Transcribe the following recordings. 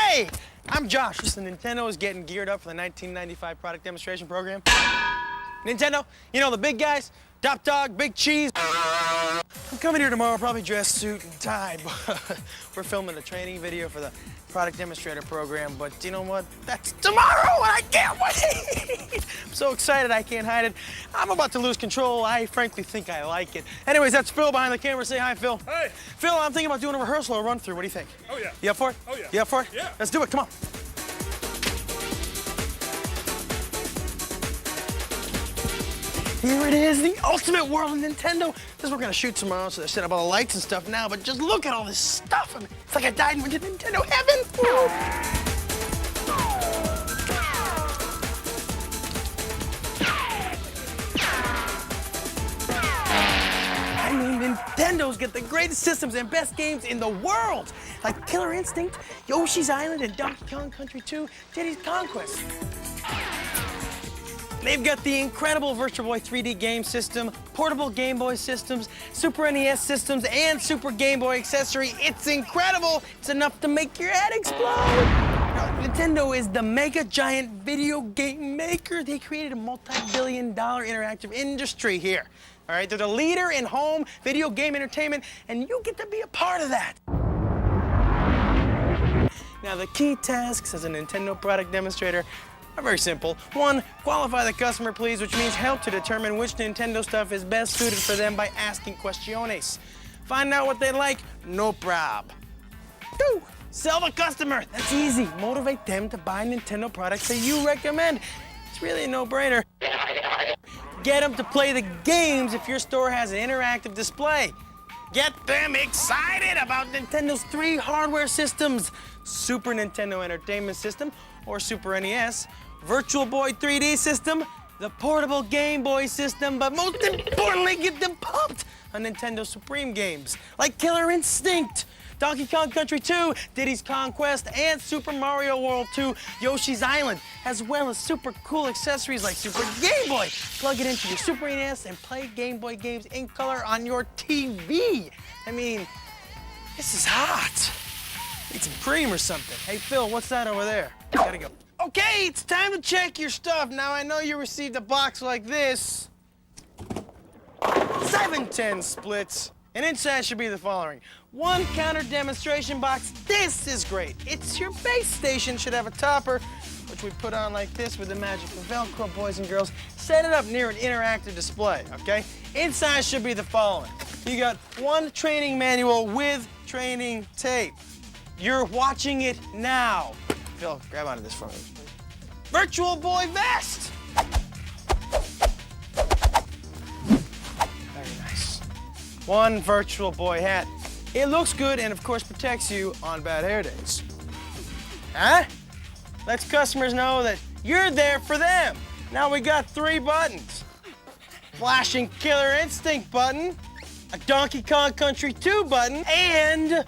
Hey, I'm Josh. Listen, Nintendo is getting geared up for the 1995 product demonstration program. Nintendo, you know the big guys, top dog, big cheese. I'm coming here tomorrow, probably dressed suit and tie, but we're filming a training video for the product demonstrator program, but you know what? That's tomorrow and I can't wait! I'm so excited I can't hide it. I'm about to lose control. I frankly think I like it. Anyways, that's Phil behind the camera. Say hi, Phil. Hey. Phil, I'm thinking about doing a rehearsal or run through. What do you think? Oh yeah. You up for it? Oh yeah. You up for it? Yeah. Let's do it, come on. Here it is, the ultimate world of Nintendo. This is what we're gonna shoot tomorrow, so they're setting up all the lights and stuff now, but just look at all this stuff. I mean, it's like I died and went to Nintendo heaven. I mean, Nintendo's got the greatest systems and best games in the world, like Killer Instinct, Yoshi's Island, and Donkey Kong Country 2, Diddy's Conquest. They've got the incredible Virtual Boy 3D game system, portable Game Boy systems, Super NES systems, and Super Game Boy accessory. It's incredible. It's enough to make your head explode. Now, Nintendo is the mega giant video game maker. They created a multi-billion-dollar interactive industry here. All right, they're the leader in home video game entertainment, and you get to be a part of that. Now, the key tasks as a Nintendo product demonstrator are very simple. One, qualify the customer, please, which means help to determine which Nintendo stuff is best suited for them by asking questiones. Find out what they like, no prob. Two, sell the customer. That's easy. Motivate them to buy Nintendo products that you recommend. It's really a no-brainer. Get them to play the games if your store has an interactive display. Get them excited about Nintendo's 3 hardware systems: Super Nintendo Entertainment System, or Super NES, Virtual Boy 3D system, the portable Game Boy system, but most importantly, get them pumped on Nintendo Supreme games like Killer Instinct, Donkey Kong Country 2, Diddy's Conquest, and Super Mario World 2, Yoshi's Island, as well as super cool accessories like Super Game Boy. Plug it into your Super NES and play Game Boy games in color on your TV. I mean, this is hot. Need some cream or something. Hey, Phil, what's that over there? Gotta go. Okay, it's time to check your stuff. Now, I know you received a box like this. 710 splits. And inside should be the following. 1 counter demonstration box. This is great. It's your base station. Should have a topper, which we put on like this with the magic of Velcro, boys and girls. Set it up near an interactive display, okay? Inside should be the following. You got 1 training manual with training tape. You're watching it now. Phil, grab onto this for me. Virtual Boy vest. Very nice. 1 Virtual Boy hat. It looks good and of course protects you on bad hair days. Huh? Lets customers know that you're there for them. Now we got 3 buttons. Flashing Killer Instinct button, a Donkey Kong Country 2 button, and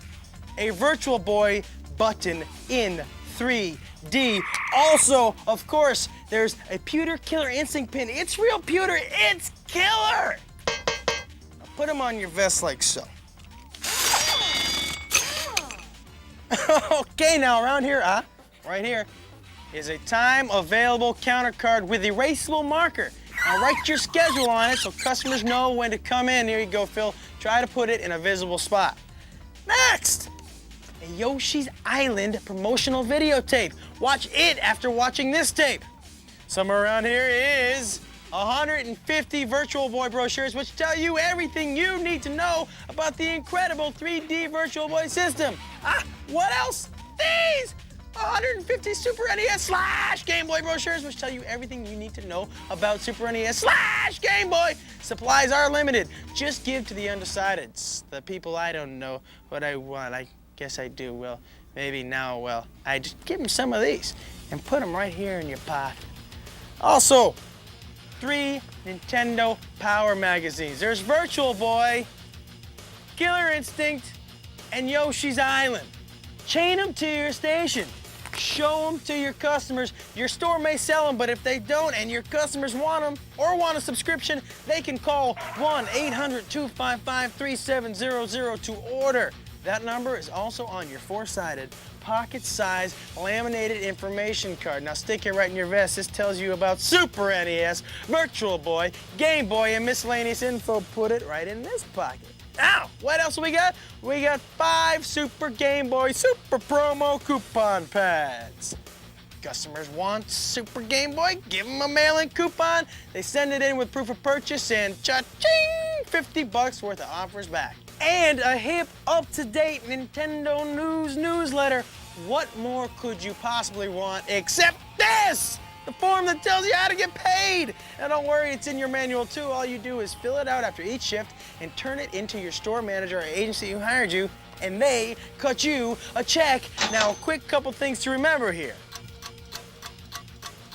a Virtual Boy button in 3D. Also, of course, there's a pewter Killer Instinct pin. It's real pewter, it's killer! Now put them on your vest like so. Okay, now around here, right here, is a time available counter card with erasable marker. Now write your schedule on it so customers know when to come in. Here you go, Phil. Try to put it in a visible spot. Next! A Yoshi's Island promotional videotape. Watch it after watching this tape. Somewhere around here is 150 Virtual Boy brochures which tell you everything you need to know about the incredible 3D Virtual Boy system. What else? These 150 Super NES / Game Boy brochures which tell you everything you need to know about Super NES / Game Boy. Supplies are limited. Just give to the undecideds, the people I don't know what I want. I guess I do. Well, maybe now, well, I just give them some of these and put them right here in your pocket. Also, 3 Nintendo Power magazines. There's Virtual Boy, Killer Instinct, and Yoshi's Island. Chain them to your station. Show them to your customers. Your store may sell them, but if they don't and your customers want them or want a subscription, they can call 1-800-255-3700 to order. That number is also on your four-sided, pocket-sized, laminated information card. Now stick it right in your vest. This tells you about Super NES, Virtual Boy, Game Boy, and miscellaneous info. Put it right in this pocket. Now, what else we got? We got 5 Super Game Boy Super Promo coupon pads. Customers want Super Game Boy, give them a mail-in coupon. They send it in with proof of purchase and cha-ching, 50 bucks worth of offers back. And a hip, up-to-date Nintendo News newsletter. What more could you possibly want except this? The form that tells you how to get paid. Now don't worry, it's in your manual too. All you do is fill it out after each shift and turn it into your store manager or agency who hired you, and they cut you a check. Now a quick couple things to remember here.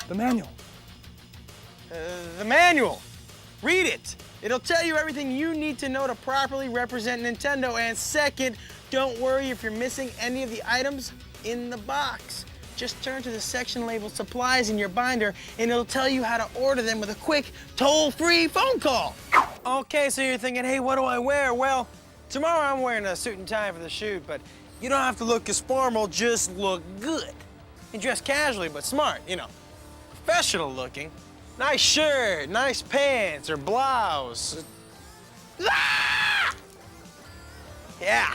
The manual. The manual. Read it. It'll tell you everything you need to know to properly represent Nintendo. And second, don't worry if you're missing any of the items in the box. Just turn to the section labeled supplies in your binder and it'll tell you how to order them with a quick, toll-free phone call. Okay, so you're thinking, hey, what do I wear? Well, tomorrow I'm wearing a suit and tie for the shoot, but you don't have to look as formal, just look good. And dress casually, but smart, you know. Professional looking. Nice shirt, nice pants, or blouse. Ah! Yeah,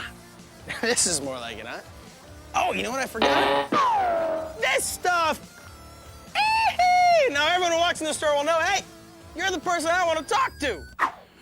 this is more like it, huh? Oh, you know what I forgot? This stuff! Now everyone who walks in the store will know, hey, you're the person I want to talk to.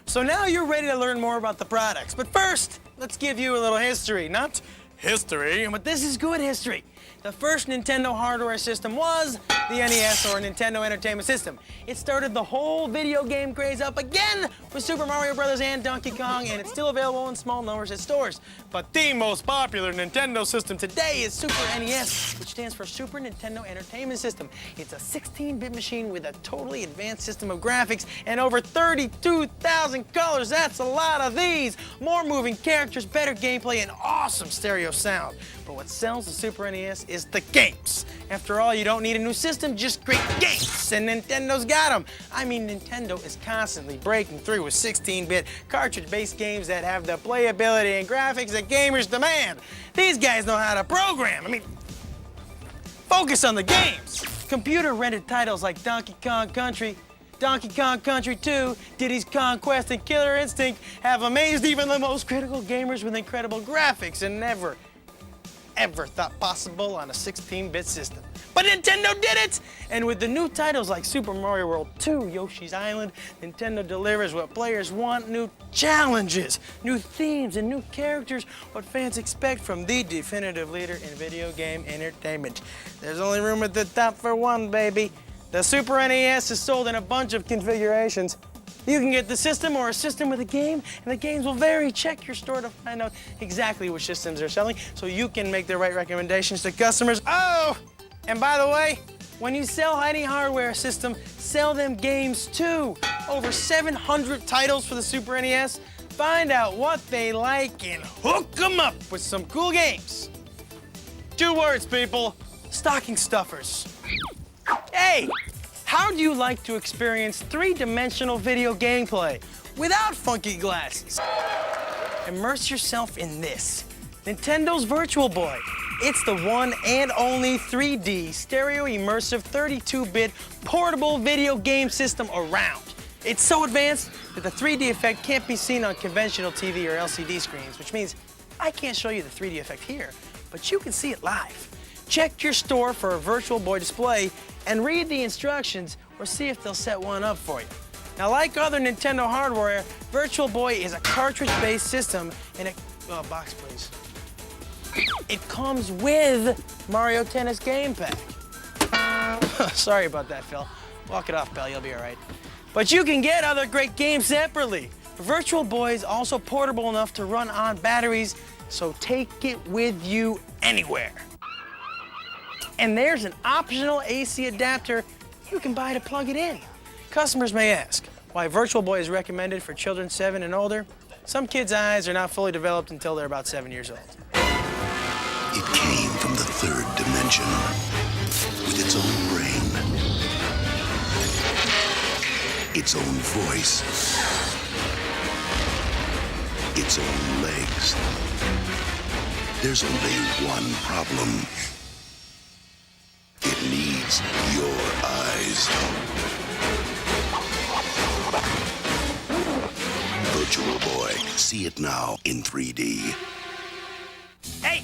So now you're ready to learn more about the products. But first, let's give you a little history. Not history, but this is good history. The first Nintendo hardware system was the NES, or Nintendo Entertainment System. It started the whole video game craze up again with Super Mario Bros. And Donkey Kong, and it's still available in small numbers at stores. But the most popular Nintendo system today is Super NES, which stands for Super Nintendo Entertainment System. It's a 16-bit machine with a totally advanced system of graphics and over 32,000 colors. That's a lot of these. More moving characters, better gameplay, and awesome stereo sound. But what sells the Super NES is the games. After all, you don't need a new system, just great games, and Nintendo's got them. I mean, Nintendo is constantly breaking through with 16-bit cartridge-based games that have the playability and graphics that gamers demand. These guys know how to program. I mean, focus on the games. Computer-rendered titles like Donkey Kong Country, Donkey Kong Country 2, Diddy's Conquest, and Killer Instinct have amazed even the most critical gamers with incredible graphics and never ever thought possible on a 16-bit system. But Nintendo did it! And with the new titles like Super Mario World 2, Yoshi's Island, Nintendo delivers what players want, new challenges, new themes, and new characters, what fans expect from the definitive leader in video game entertainment. There's only room at the top for one, baby. The Super NES is sold in a bunch of configurations. You can get the system or a system with a game, and the games will vary. Check your store to find out exactly which systems they're selling so you can make the right recommendations to customers. Oh, and by the way, when you sell any hardware system, sell them games too. Over 700 titles for the Super NES. Find out what they like and hook them up with some cool games. 2 words, people, stocking stuffers. Hey! How do you like to experience 3-dimensional video gameplay without funky glasses? Immerse yourself in this, Nintendo's Virtual Boy. It's the one and only 3D stereo immersive 32-bit portable video game system around. It's so advanced that the 3D effect can't be seen on conventional TV or LCD screens, which means I can't show you the 3D effect here, but you can see it live. Check your store for a Virtual Boy display and read the instructions or see if they'll set one up for you. Now, like other Nintendo hardware, Virtual Boy is a cartridge-based system and it, oh, box please. It comes with Mario Tennis Game Pack. Sorry about that, Phil. Walk it off, pal, you'll be all right. But you can get other great games separately. Virtual Boy is also portable enough to run on batteries, so take it with you anywhere. And there's an optional AC adapter you can buy to plug it in. Customers may ask why Virtual Boy is recommended for children 7 and older. Some kids' eyes are not fully developed until they're about 7 years old. It came from the 3rd dimension with its own brain, its own voice, its own legs. There's only one problem. It needs your eyes. Virtual Boy. See it now in 3D. Hey,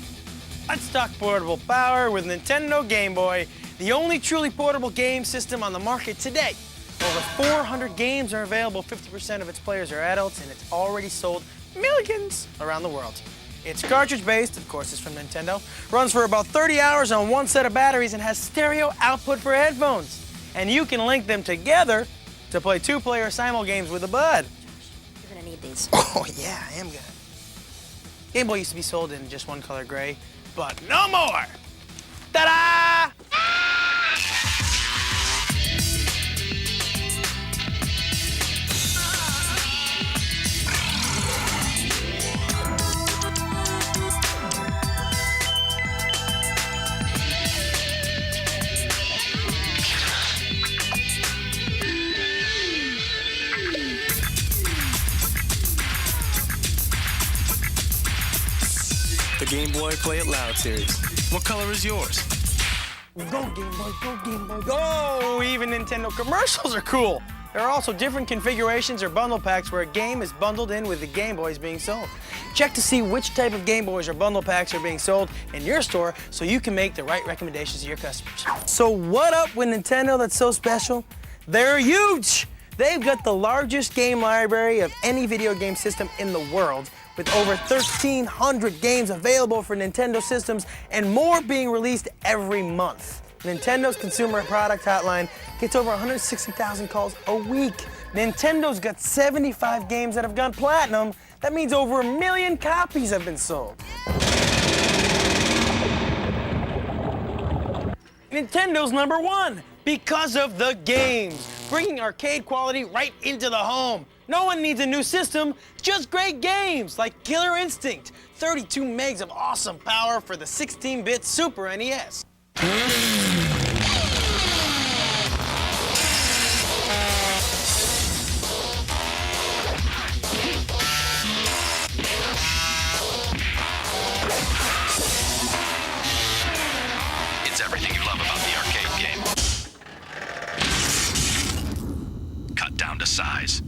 let's talk portable power with Nintendo Game Boy, the only truly portable game system on the market today. Over 400 games are available, 50% of its players are adults, and it's already sold millions around the world. It's cartridge-based, of course it's from Nintendo, runs for about 30 hours on one set of batteries, and has stereo output for headphones. And you can link them together to play two-player simul games with a bud. You're gonna need these. Oh yeah, I am gonna. Game Boy used to be sold in just one color gray, but no more! Ta-da! The Game Boy Play It Loud series. What color is yours? Go Game Boy, go Game Boy, go! Even Nintendo commercials are cool. There are also different configurations or bundle packs where a game is bundled in with the Game Boys being sold. Check to see which type of Game Boys or bundle packs are being sold in your store so you can make the right recommendations to your customers. So what up with Nintendo that's so special? They're huge! They've got the largest game library of any video game system in the world, with over 1,300 games available for Nintendo systems and more being released every month. Nintendo's consumer product hotline gets over 160,000 calls a week. Nintendo's got 75 games that have gone platinum. That means over 1 million copies have been sold. Nintendo's #1 because of the games, bringing arcade quality right into the home. No one needs a new system, just great games like Killer Instinct, 32 megs of awesome power for the 16-bit Super NES. It's everything you love about the arcade game. Cut down to size.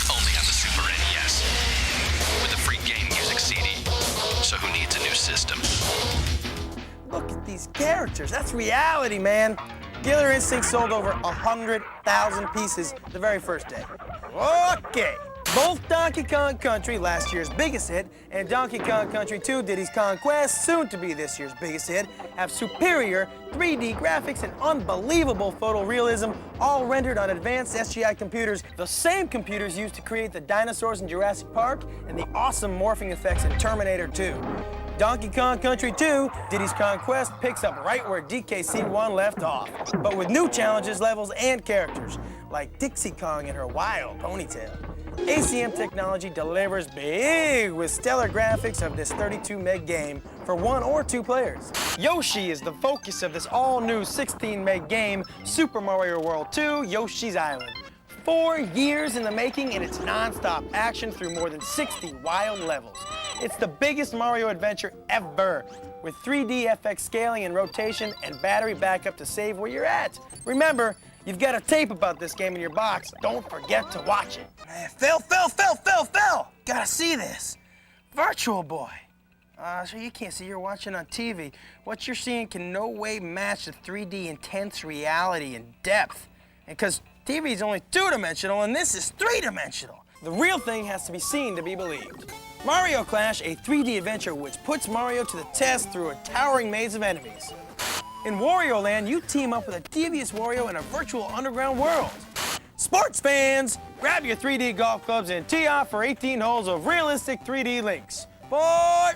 Only on the Super NES. With a free game music CD. So who needs a new system? Look at these characters, that's reality, man. Killer Instinct sold over 100,000 pieces the very first day. Okay. Both Donkey Kong Country, last year's biggest hit, and Donkey Kong Country 2, Diddy's Kong Quest, soon to be this year's biggest hit, have superior 3D graphics and unbelievable photorealism, all rendered on advanced SGI computers, the same computers used to create the dinosaurs in Jurassic Park and the awesome morphing effects in Terminator 2. Donkey Kong Country 2, Diddy's Kong Quest picks up right where DKC1 left off, but with new challenges, levels, and characters, like Dixie Kong and her wild ponytail. ACM technology delivers big with stellar graphics of this 32 meg game for 1 or 2 players. Yoshi is the focus of this all-new 16 meg game, Super Mario World 2 Yoshi's Island. 4 years in the making, and it's non-stop action through more than 60 wild levels. It's the biggest Mario adventure ever, with 3D FX scaling and rotation and battery backup to save where you're at. Remember, you've got a tape about this game in your box. Don't forget to watch it. Man, Phil! Gotta see this. Virtual Boy. So you can't see, you're watching on TV. What you're seeing can no way match the 3D intense reality and depth. And because TV is only 2-dimensional and this is 3-dimensional. The real thing has to be seen to be believed. Mario Clash, a 3D adventure which puts Mario to the test through a towering maze of enemies. In Wario Land, you team up with a devious Wario in a virtual underground world. Sports fans, grab your 3D golf clubs and tee off for 18 holes of realistic 3D links. Sport!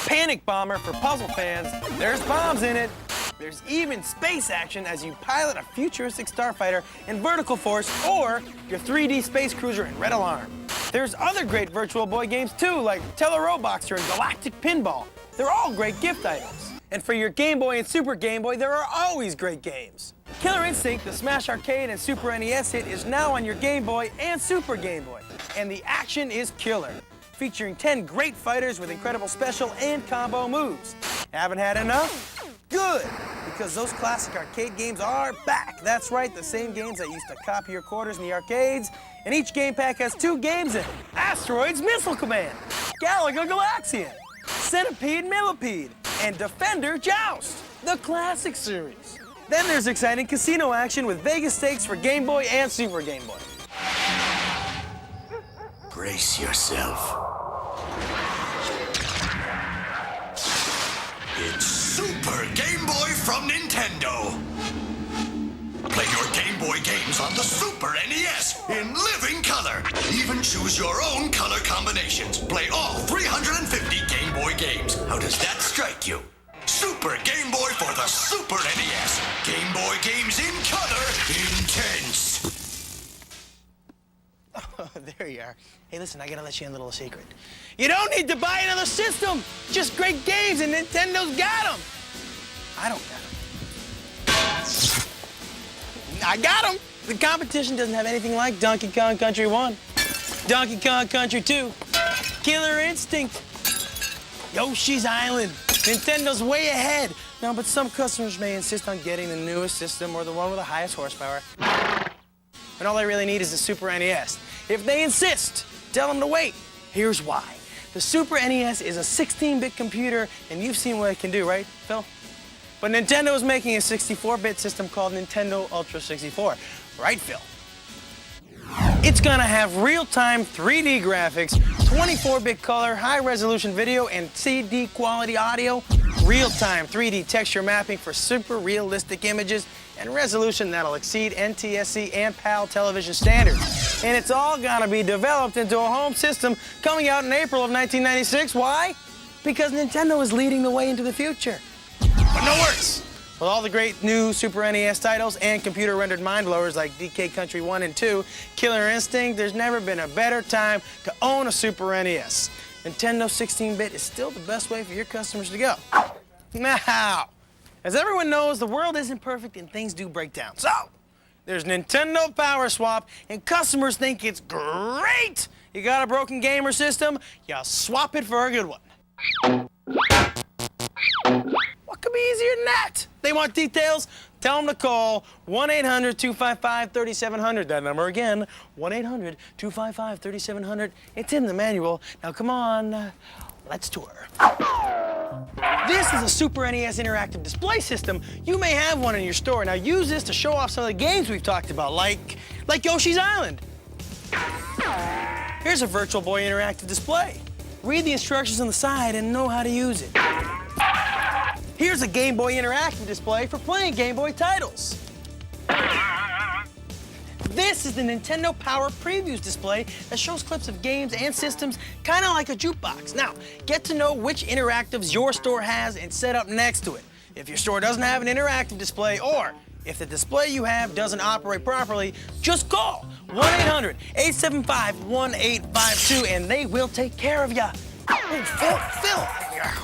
Panic Bomber for puzzle fans, there's bombs in it. There's even space action as you pilot a futuristic starfighter in Vertical Force or your 3D space cruiser in Red Alarm. There's other great Virtual Boy games too, like Teleroboxer and Galactic Pinball. They're all great gift items. And for your Game Boy and Super Game Boy, there are always great games. Killer Instinct, the Smash Arcade and Super NES hit, is now on your Game Boy and Super Game Boy. And the action is killer. featuring 10 great fighters with incredible special and combo moves. Haven't had enough? Good, because those classic arcade games are back. That's right, the same games that used to copy your quarters in the arcades. And each game pack has 2 games in it. Asteroids Missile Command, Galaga Galaxian, Centipede Millipede, and Defender Joust, the classic series. Then there's exciting casino action with Vegas stakes for Game Boy and Super Game Boy. Brace yourself. It's Super Game Boy from Nintendo. Play your Game Boy games on the Super NES in living color. Even choose your own color combinations. Play all 350 Game Boy games. How does that strike you? Super Game Boy for the Super NES. Game Boy games in color, intense. Oh, there you are. Hey, listen, I gotta let you in a little secret. You don't need to buy another system. Just great games, and Nintendo's got them. I don't got them. I got them. The competition doesn't have anything like Donkey Kong Country 1, Donkey Kong Country 2, Killer Instinct, Yoshi's Island. Nintendo's way ahead. No, but some customers may insist on getting the newest system or the one with the highest horsepower. And all they really need is the Super NES. If they insist, tell them to wait. Here's why. The Super NES is a 16-bit computer, and you've seen what it can do, right, Phil? But Nintendo is making a 64-bit system called Nintendo Ultra 64. Right, Phil? It's gonna have real-time 3D graphics, 24-bit color, high-resolution video, and CD quality audio, real-time 3D texture mapping for super realistic images, and resolution that'll exceed NTSC and PAL television standards. And it's all gonna be developed into a home system coming out in April of 1996. Why? Because Nintendo is leading the way into the future. But no worries. With all the great new Super NES titles and computer-rendered mind-blowers like DK Country 1 and 2, Killer Instinct, there's never been a better time to own a Super NES. Nintendo 16-bit is still the best way for your customers to go. Now, as everyone knows, the world isn't perfect and things do break down. So, there's Nintendo Power Swap, and customers think it's great. You got a broken gamer system, you swap it for a good one. What could be easier than that? They want details? Tell them to call 1-800-255-3700. That number again, 1-800-255-3700. It's in the manual. Now come on, let's tour. This is a Super NES interactive display system. You may have one in your store. Now use this to show off some of the games we've talked about, like Yoshi's Island. Here's a Virtual Boy interactive display. Read the instructions on the side and know how to use it. Here's a Game Boy interactive display for playing Game Boy titles. This is the Nintendo Power Previews display that shows clips of games and systems, kind of like a jukebox. Now, get to know which interactives your store has and set up next to it. If your store doesn't have an interactive display, or if the display you have doesn't operate properly, just call 1-800-875-1852 and they will take care of you. Oh, Phil,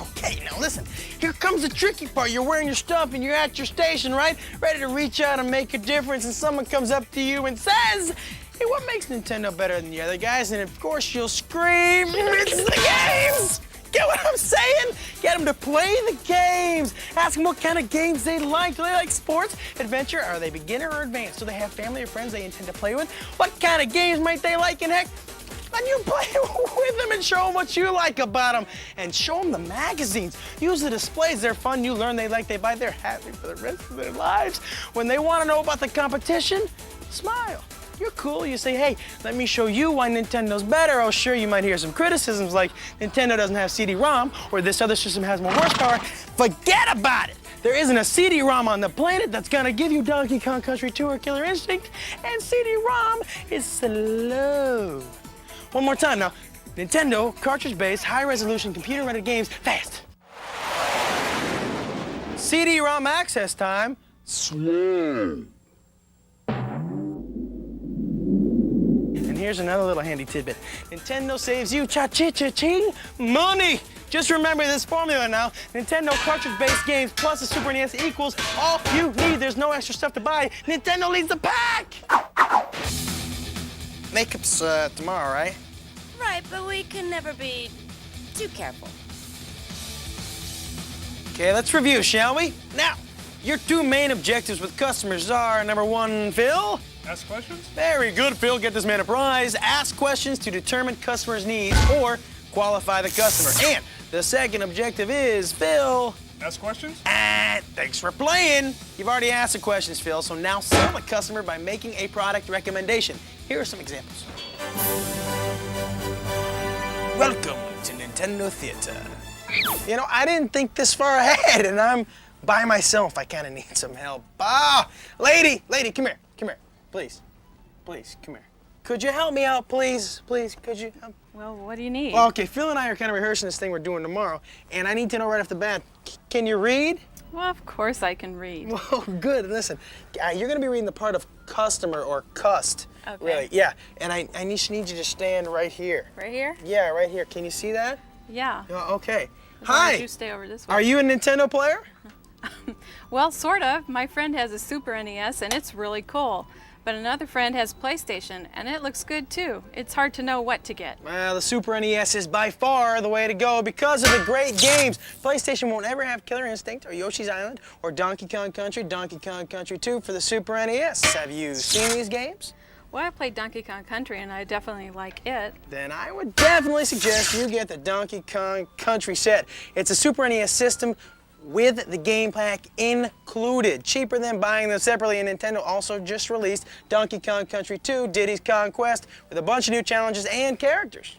okay, now listen, here comes the tricky part. You're wearing your stuff and you're at your station, right? Ready to reach out and make a difference, and someone comes up to you and says, hey, what makes Nintendo better than the other guys? And of course you'll scream, it's the games! Get what I'm saying? Get them to play the games. Ask them what kind of games they like. Do they like sports, adventure? Are they beginner or advanced? Do they have family or friends they intend to play with? What kind of games might they like? And heck, and you play with them and show them what you like about them. And show them the magazines. Use the displays. They're fun. You learn they like, they buy. They're happy for the rest of their lives. When they want to know about the competition, smile. You're cool. You say, hey, let me show you why Nintendo's better. Oh, sure, you might hear some criticisms like Nintendo doesn't have CD-ROM or this other system has more horsepower. Forget about it. There isn't a CD-ROM on the planet that's gonna give you Donkey Kong Country 2 or Killer Instinct, and CD-ROM is slow. One more time now. Nintendo, cartridge-based, high-resolution, computer-rendered games, fast. CD-ROM access time, slow. And here's another little handy tidbit. Nintendo saves you cha-ching money. Just remember this formula now. Nintendo cartridge-based games plus the Super NES equals all you need. There's no extra stuff to buy. Nintendo leads the pack. Makeup's tomorrow, right? Right, but we can never be too careful. Okay, let's review, shall we? Now, your two main objectives with customers are, number one, Phil. Ask questions? Very good, Phil. Get this man a prize. Ask questions to determine customers' needs or qualify the customer. And the second objective is, Phil. Ask questions? Thanks for playing. You've already asked the questions, Phil, so now sell the customer by making a product recommendation. Here are some examples. Welcome to Nintendo Theater. You know, I didn't think this far ahead, and I'm by myself. I kind of need some help. Ah, lady, come here, please, come here. Could you help me out, please, could you help? Well, what do you need? Well, okay, Phil and I are kind of rehearsing this thing we're doing tomorrow, and I need to know right off the bat, can you read? Well, of course I can read. Well, good. Listen, you're going to be reading the part of customer or cust. Okay. Really, yeah. And I just need you to stand right here. Right here? Yeah, right here. Can you see that? Yeah. Okay. As long Hi. as you stay over this way. Are you a Nintendo player? Well, sort of. My friend has a Super NES, and it's really cool. But another friend has PlayStation, and it looks good too. It's hard to know what to get. Well, the Super NES is by far the way to go because of the great games. PlayStation won't ever have Killer Instinct or Yoshi's Island or Donkey Kong Country 2 for the Super NES. Have you seen these games? Well, I played Donkey Kong Country, and I definitely like it. Then I would definitely suggest you get the Donkey Kong Country set. It's a Super NES system with the game pack included. Cheaper than buying them separately, and Nintendo also just released Donkey Kong Country 2, Diddy's Conquest, with a bunch of new challenges and characters.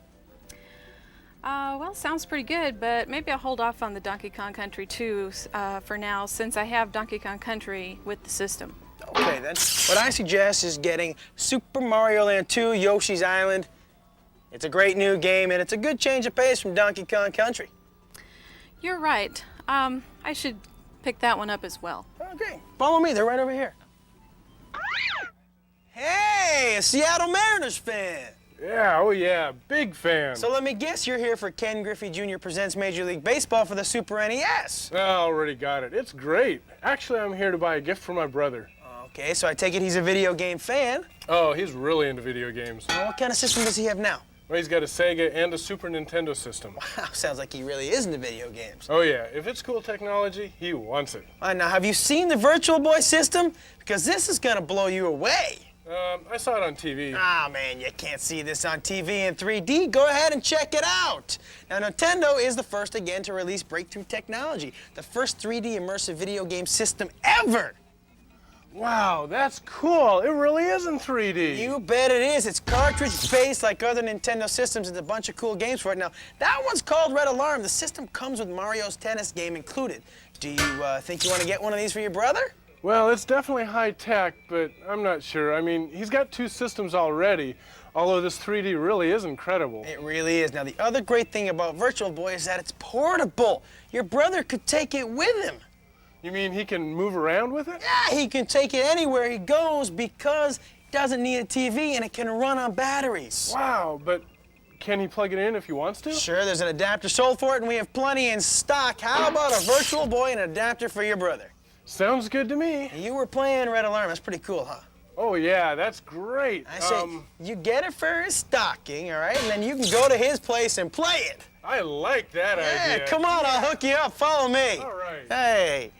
Well, sounds pretty good, but maybe I'll hold off on the Donkey Kong Country 2 for now, since I have Donkey Kong Country with the system. Okay, then. What I suggest is getting Super Mario Land 2, Yoshi's Island. It's a great new game, and it's a good change of pace from Donkey Kong Country. You're right. I should pick that one up as well. Okay, follow me. They're right over here. Hey, a Seattle Mariners fan. Yeah, oh yeah, big fan. So let me guess, you're here for Ken Griffey Jr. Presents Major League Baseball for the Super NES. I already got it. It's great. Actually, I'm here to buy a gift for my brother. Okay, so I take it he's a video game fan. Oh, he's really into video games. Well, what kind of system does he have now? Well, he's got a Sega and a Super Nintendo system. Wow, sounds like he really is into video games. Oh yeah, if it's cool technology, he wants it. All right, now have you seen the Virtual Boy system? Because this is gonna blow you away. I saw it on TV. Ah, man, you can't see this on TV in 3D. Go ahead and check it out. Now, Nintendo is the first again to release breakthrough technology, the first 3D immersive video game system ever. Wow, that's cool. It really is in 3D. You bet it is. It's cartridge-based like other Nintendo systems and a bunch of cool games for it. Now, that one's called Red Alarm. The system comes with Mario's tennis game included. Do you think you want to get one of these for your brother? Well, it's definitely high tech, but I'm not sure. I mean, he's got two systems already, although this 3D really is incredible. It really is. Now, the other great thing about Virtual Boy is that it's portable. Your brother could take it with him. You mean he can move around with it? Yeah, he can take it anywhere he goes because it doesn't need a TV and it can run on batteries. Wow, but can he plug it in if he wants to? Sure, there's an adapter sold for it and we have plenty in stock. How about a Virtual Boy and an adapter for your brother? Sounds good to me. You were playing Red Alarm. That's pretty cool, huh? Oh, yeah, that's great. I say, you get it for his stocking, all right? And then you can go to his place and play it. I like that idea. Yeah, come on, I'll hook you up. Follow me. All right. Hey.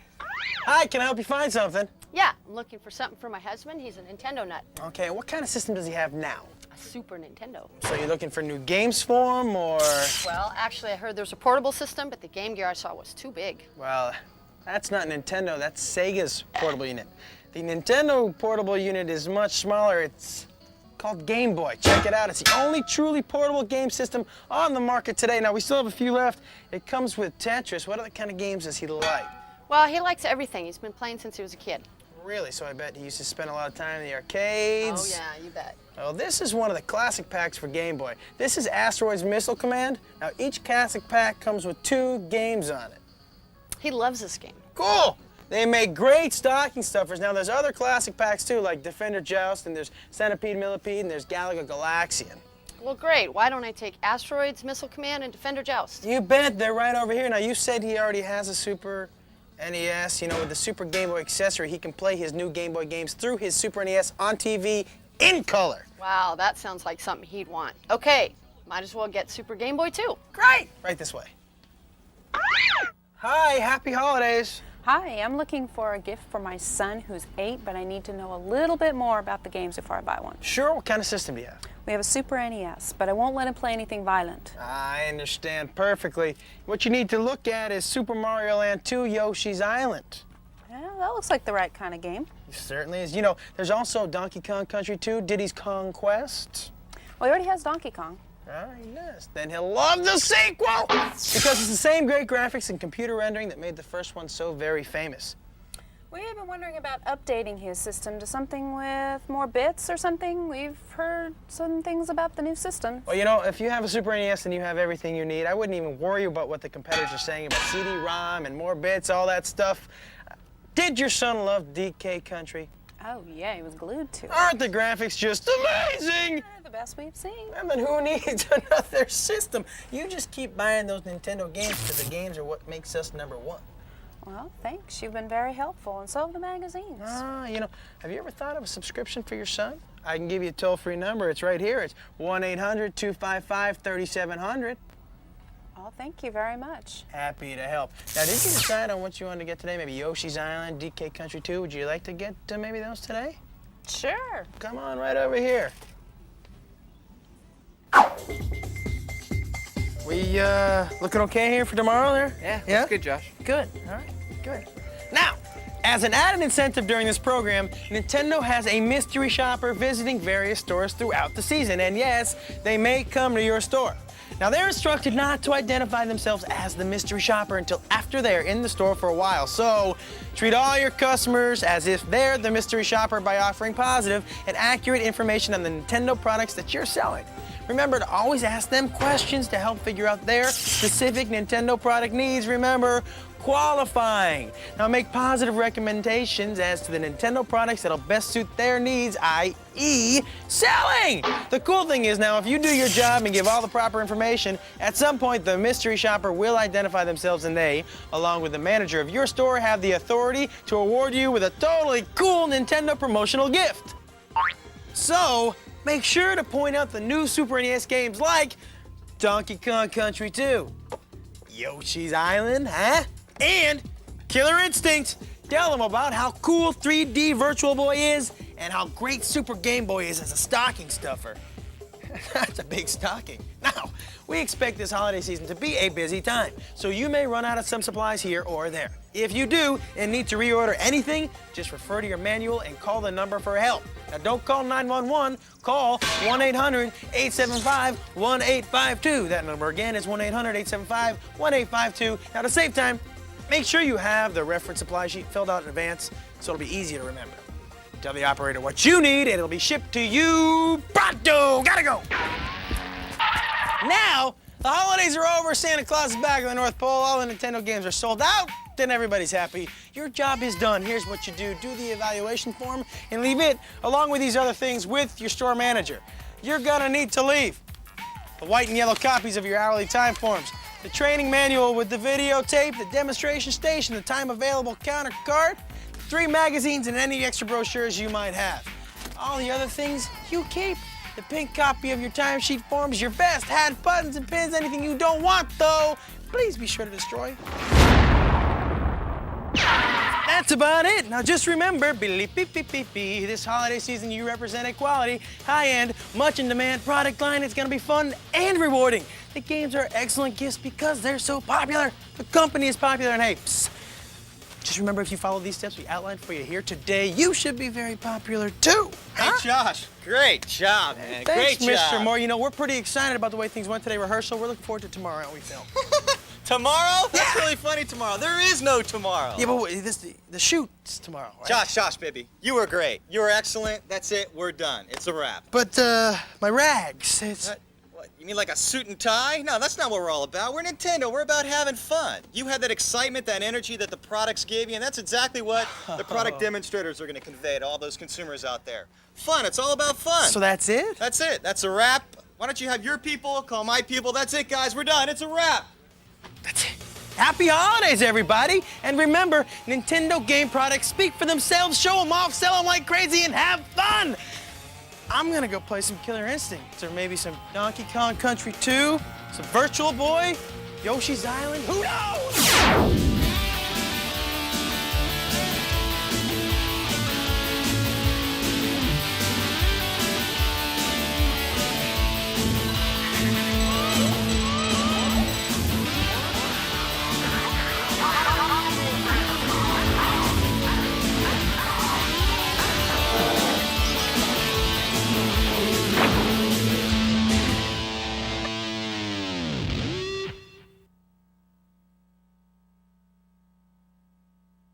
Hi, can I help you find something? Yeah, I'm looking for something for my husband. He's a Nintendo nut. Okay, what kind of system does he have now? A Super Nintendo. So you're looking for new games for him, or? Well, actually, I heard there's a portable system, but the Game Gear I saw was too big. Well, that's not Nintendo, that's Sega's portable unit. The Nintendo portable unit is much smaller. It's called Game Boy. Check it out. It's the only truly portable game system on the market today. Now, we still have a few left. It comes with Tetris. What other kind of games does he like? Well, he likes everything. He's been playing since he was a kid. Really? So I bet he used to spend a lot of time in the arcades. Oh, yeah, you bet. Well, this is one of the classic packs for Game Boy. This is Asteroid's Missile Command. Now, each classic pack comes with 2 games on it. He loves this game. Cool! They make great stocking stuffers. Now, there's other classic packs, too, like Defender Joust, and there's Centipede Millipede, and there's Galaga Galaxian. Well, great. Why don't I take Asteroids, Missile Command, and Defender Joust? You bet. They're right over here. Now, you said he already has a Super NES. You know, with the Super Game Boy accessory, he can play his new Game Boy games through his Super NES on TV in color. Wow, that sounds like something he'd want. Okay, Might as well get Super Game Boy too. Great! Right this way. Hi, happy holidays. Hi, I'm looking for a gift for my son who's 8, but I need to know a little bit more about the games before I buy one. Sure, what kind of system do you have? We have a Super NES, but I won't let him play anything violent. I understand perfectly. What you need to look at is Super Mario Land 2 Yoshi's Island. Yeah, that looks like the right kind of game. It certainly is. You know, there's also Donkey Kong Country 2, Diddy's Kong Quest. Well, he already has Donkey Kong. All right, yes. Then he'll love the sequel! Because it's the same great graphics and computer rendering that made the first one so very famous. We've been wondering about updating his system to something with more bits or something. We've heard some things about the new system. Well, you know, if you have a Super NES and you have everything you need, I wouldn't even worry about what the competitors are saying about CD-ROM and more bits, all that stuff. Did your son love DK Country? Oh, yeah, he was glued to it. Aren't the graphics just amazing? The best we've seen. And then who needs another system? You just keep buying those Nintendo games because the games are what makes us #1. Well, thanks. You've been very helpful, and so have the magazines. You know, have you ever thought of a subscription for your son? I can give you a toll-free number. It's right here. It's 1-800-255-3700. Oh, thank you very much. Happy to help. Now, did you decide on what you wanted to get today? Maybe Yoshi's Island, DK Country 2? Would you like to get maybe those today? Sure. Come on, right over here. We looking okay here for tomorrow there? Yeah, that's good, Josh. Good, all right, good. Now, as an added incentive during this program, Nintendo has a mystery shopper visiting various stores throughout the season. And yes, they may come to your store. Now, they're instructed not to identify themselves as the mystery shopper until after they're in the store for a while. So, treat all your customers as if they're the mystery shopper by offering positive and accurate information on the Nintendo products that you're selling. Remember to always ask them questions to help figure out their specific Nintendo product needs. Remember, qualifying. Now make positive recommendations as to the Nintendo products that'll best suit their needs, i.e. selling. The cool thing is now if you do your job and give all the proper information, at some point the mystery shopper will identify themselves and they, along with the manager of your store, have the authority to award you with a totally cool Nintendo promotional gift. So, make sure to point out the new Super NES games like Donkey Kong Country 2, Yoshi's Island, and Killer Instinct. Tell them about how cool 3D Virtual Boy is and how great Super Game Boy is as a stocking stuffer. That's a big stocking. Now, we expect this holiday season to be a busy time, so you may run out of some supplies here or there. If you do and need to reorder anything, just refer to your manual and call the number for help. Now, don't call 911, call 1-800-875-1852. That number again is 1-800-875-1852. Now, to save time, make sure you have the reference supply sheet filled out in advance so it'll be easy to remember. Tell the operator what you need and it'll be shipped to you pronto. Gotta go. Now, the holidays are over, Santa Claus is back at the North Pole, all the Nintendo games are sold out, then everybody's happy. Your job is done. Here's what you do. Do the evaluation form and leave it, along with these other things, with your store manager. You're gonna need to leave the white and yellow copies of your hourly time forms, the training manual with the videotape, the demonstration station, the time available counter card, 3 magazines, and any extra brochures you might have. All the other things you keep. The pink copy of your timesheet forms, your vest, hat, buttons, and pins, anything you don't want, though, please be sure to destroy. That's about it. Now just remember, this holiday season you represent a quality, high-end, much-in-demand product line. It's gonna be fun and rewarding. The games are excellent gifts because they're so popular. The company is popular, and hey, psst, just remember if you follow these steps we outlined for you here today, you should be very popular too. Hey, Josh, great job, man. Thanks, Great job. Mr. Moore. You know, we're pretty excited about the way things went today rehearsal. We're looking forward to tomorrow, aren't we, Phil? Tomorrow? That's really funny tomorrow. There is no tomorrow. Yeah, but wait, the shoot's tomorrow, right? Josh, baby, you were great. You were excellent. That's it. We're done. It's a wrap. But, my rags, it's... What, you mean like a suit and tie? No, that's not what we're all about. We're Nintendo. We're about having fun. You had that excitement, that energy that the products gave you, and that's exactly what the product demonstrators are going to convey to all those consumers out there. Fun. It's all about fun. So that's it? That's it. That's a wrap. Why don't you have your people call my people? That's it, guys. We're done. It's a wrap. That's it. Happy holidays, everybody. And remember, Nintendo game products speak for themselves. Show them off, sell them like crazy, and have fun. I'm gonna go play some Killer Instinct, or maybe some Donkey Kong Country 2, some Virtual Boy, Yoshi's Island, who knows?